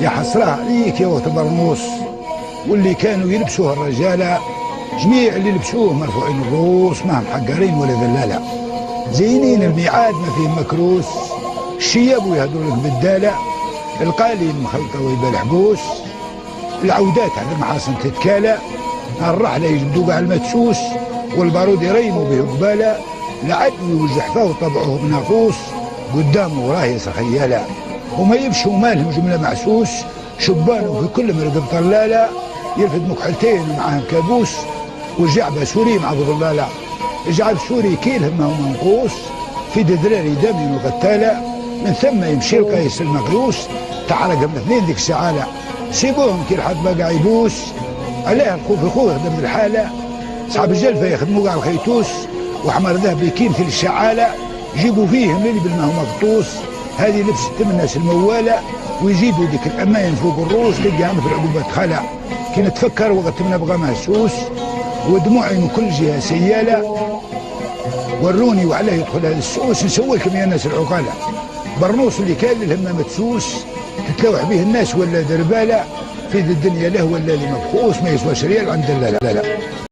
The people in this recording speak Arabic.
يا حسرة عليك يا وقت برنوس، واللي كانوا يلبسوه الرجالة جميع اللي لبسوه مرفوعين الرؤوس، ما هم حقارين ولا ذلالة، زينين الميعاد ما فيه مكروس، الشياب ويهدوا لك بالدالة، القالين مخلطة ويبال حبوس، العودات على المحاصن تتكالى، الرحلة يجبدوا كاع المدسوس، والبارود يريموا به قبالة، العدو والزحفة وطبعه بناقوس، قدامه وراه يسخيالة، وما يمشوا مالهم جملة معسوس، شبانهم في كل مرقب طلالة، يرفد مكحلتين ومعاهم كابوس، والجعبة سوري مع بضلالة، الجعب سوري كيلهم ما هو منقوص، في دذراري دم وقتالة، من ثم يمشي القيس المقلوس، تعرقهم الاثنين ذيك السعالة، سيبوهم كي الحد بقى يبوس، عليه الخوف اخوه يخدم بالحالة، صحاب الجلفة يخدموا كاع الخيتوس، وحمر ذهب يكين في الشعالة، يجيبوا فيهم اللي بالماء مغطوس، هذه لبست من الناس الموالة، ويزيدوا ذيك الأماين فوق الروس تلقاها في العقوبة خلا، كي نتفكر وقت ما نبغى مهسوس، ودموعي من كل جهة سيالة، وروني وعلاه يدخل هذا السوس، نسوي لكم يا الناس العقالة، برنوس اللي كان الهمة مدسوس، تتلوح به الناس ولا دربالة، في ذي الدنيا له ولا اللي مبخوس، ما يسواش ريال عند لا لا لا.